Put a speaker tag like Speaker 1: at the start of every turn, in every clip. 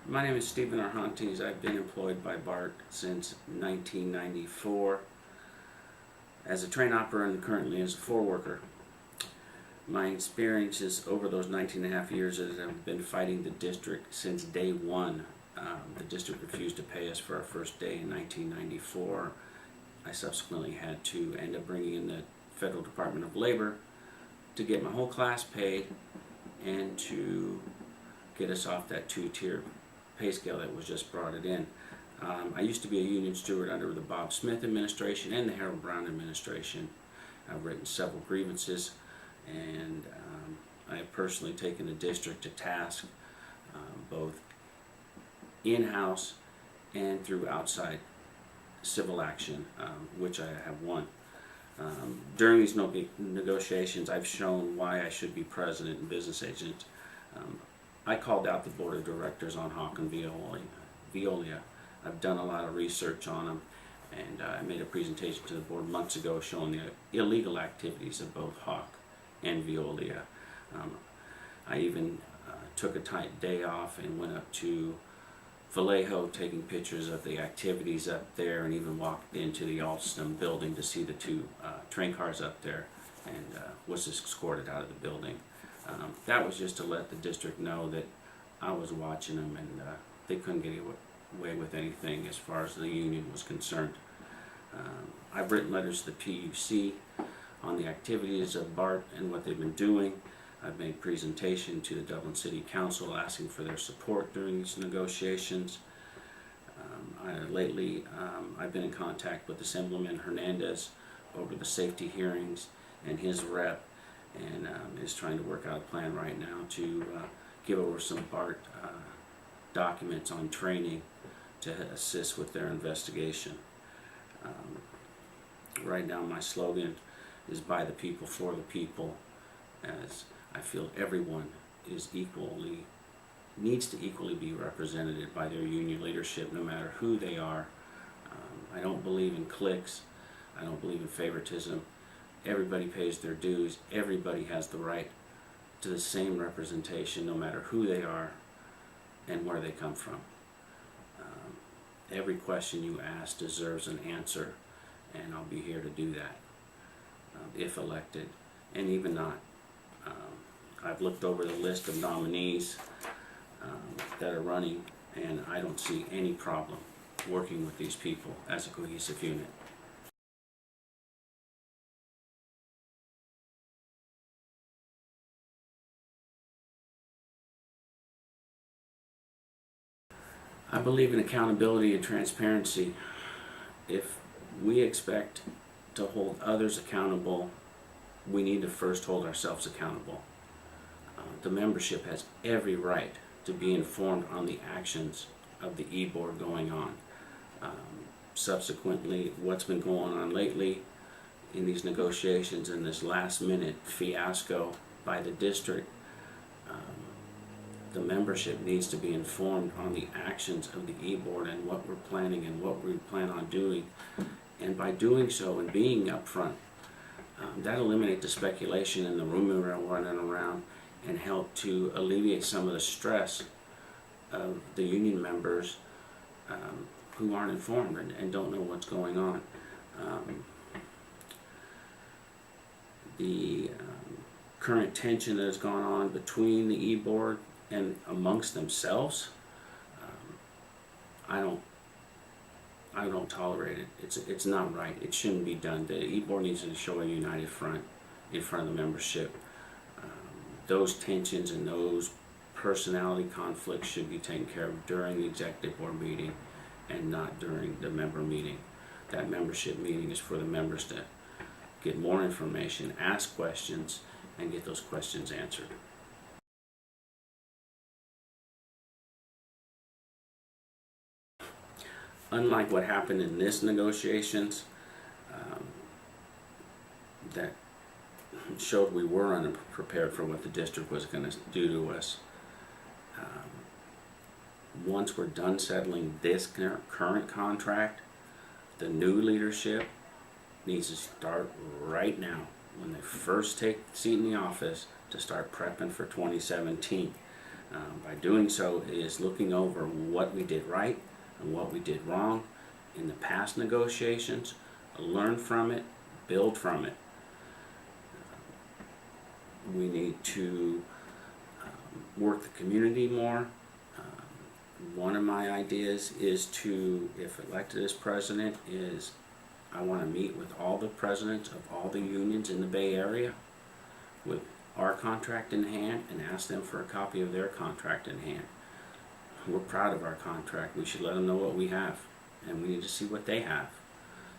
Speaker 1: My name is Stephen Arhontes. I've been employed by BART since 1994 as a train operator and currently as a floor worker. My experiences over those 19 and a half years is I've been fighting the district since day one. The district refused to pay us for our first day in 1994. I subsequently had to end up bringing in the Federal Department of Labor to get my whole class paid and to get us off that two-tier pay scale that was just brought it in. I used to be a union steward under the Bob Smith administration and the Harold Brown administration. I've written several grievances, and I have personally taken the district to task, both in-house and through outside civil action, which I have won. During these negotiations, I've shown why I should be president and business agent. I called out the board of directors on Hawk and Veolia. I've done a lot of research on them, and I made a presentation to the board months ago showing the illegal activities of both Hawk and Veolia. I even took a tight day off and went up to Vallejo taking pictures of the activities up there, and even walked into the Alstom building to see the two train cars up there, and was escorted out of the building. That was just to let the district know that I was watching them, and they couldn't get away with anything as far as the union was concerned. I've written letters to the PUC on the activities of BART and what they've been doing. I've made presentation to the Dublin City Council asking for their support during these negotiations. Lately, I've been in contact with Assemblyman Hernandez over the safety hearings, and his rep, and is trying to work out a plan right now to give over some BART documents on training to assist with their investigation. Right now my slogan is by the people, for the people, as I feel everyone needs to equally be represented by their union leadership, no matter who they are. I don't believe in cliques. I don't believe in favoritism. Everybody pays their dues. Everybody has the right to the same representation, no matter who they are and where they come from. Every question you ask deserves an answer, and I'll be here to do that if elected, and even not. I've looked over the list of nominees that are running, and I don't see any problem working with these people as a cohesive unit. I believe in accountability and transparency. If we expect to hold others accountable, we need to first hold ourselves accountable. The membership has every right to be informed on the actions of the e-board going on. Subsequently, what's been going on lately in these negotiations and this last-minute fiasco by the district, the membership needs to be informed on the actions of the e-board and what we're planning and what we plan on doing. And by doing so and being upfront, that eliminates the speculation and the rumor running around, and help to alleviate some of the stress of the union members who aren't informed and don't know what's going on. The current tension that has gone on between the e-board and amongst themselves, I don't tolerate it. It's not right. It shouldn't be done. The e-board needs to show a united front in front of the membership. Those tensions and those personality conflicts should be taken care of during the executive board meeting and not during the member meeting. That membership meeting is for the members to get more information, ask questions, and get those questions answered. Unlike what happened in this negotiations, that showed we were unprepared for what the district was going to do to us. Once we're done settling this current contract, the new leadership needs to start right now, when they first take the seat in the office, to start prepping for 2017. By doing so is looking over what we did right and what we did wrong in the past negotiations, learn from it, build from it. We need to work the community more. One of my ideas is to, if elected as president, is I want to meet with all the presidents of all the unions in the Bay Area with our contract in hand and ask them for a copy of their contract in hand. We're proud of our contract. We should let them know what we have, and we need to see what they have,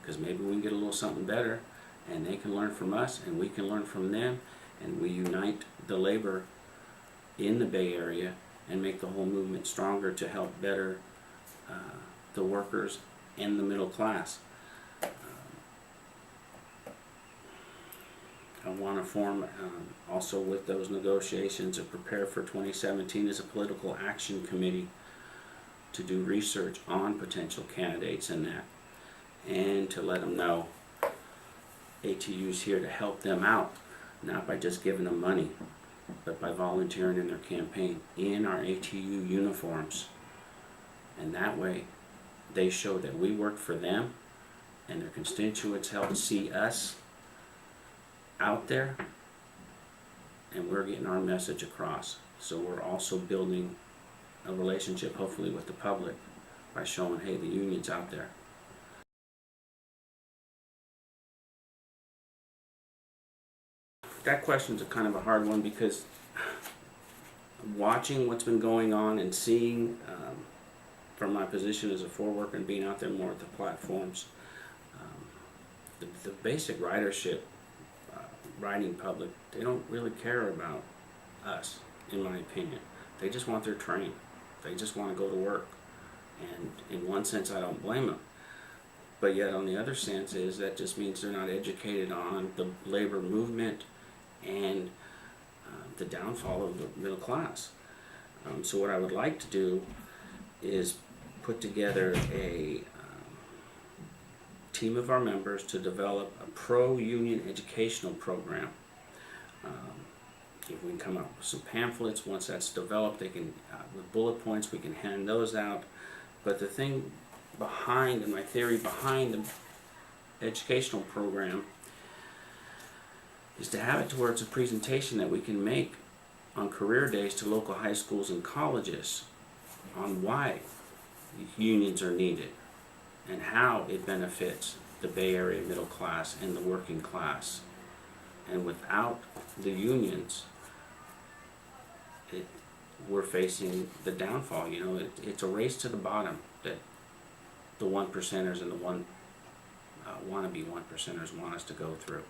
Speaker 1: because maybe we can get a little something better, and they can learn from us and we can learn from them, and we unite the labor in the Bay Area and make the whole movement stronger to help better the workers and the middle class. I want to form also with those negotiations and prepare for 2017 as a political action committee to do research on potential candidates in that, and to let them know ATU's here to help them out, not by just giving them money, but by volunteering in their campaign in our ATU uniforms. And that way they show that we work for them, and their constituents help see us out there, and we're getting our message across. So we're also building a relationship, hopefully, with the public by showing, hey, the union's out there. That question's a kind of a hard one, because watching what's been going on and seeing from my position as a floor worker and being out there more at the platforms, the basic ridership, riding public, they don't really care about us, in my opinion. They just want their train. They just want to go to work. And in one sense, I don't blame them. But yet, on the other sense, is that just means they're not educated on the labor movement and the downfall of the middle class. So what I would like to do is put together a team of our members to develop a pro-union educational program. If we can come up with some pamphlets, once that's developed, they can, with bullet points, we can hand those out. But the thing behind, and my theory behind the educational program, is to have it to where it's a presentation that we can make on career days to local high schools and colleges on why unions are needed and how it benefits the Bay Area middle class and the working class. And without the unions, we're facing the downfall. You know, it's a race to the bottom that the one percenters and the wannabe one percenters want us to go through.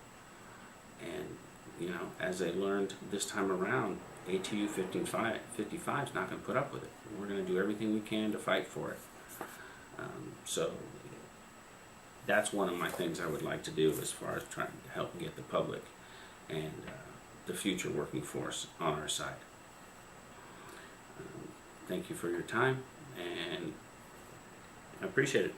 Speaker 1: And you know, as I learned this time around, ATU 55 is not going to put up with it. We're going to do everything we can to fight for it. So that's one of my things I would like to do as far as trying to help get the public and the future working force on our side. Thank you for your time, and I appreciate it.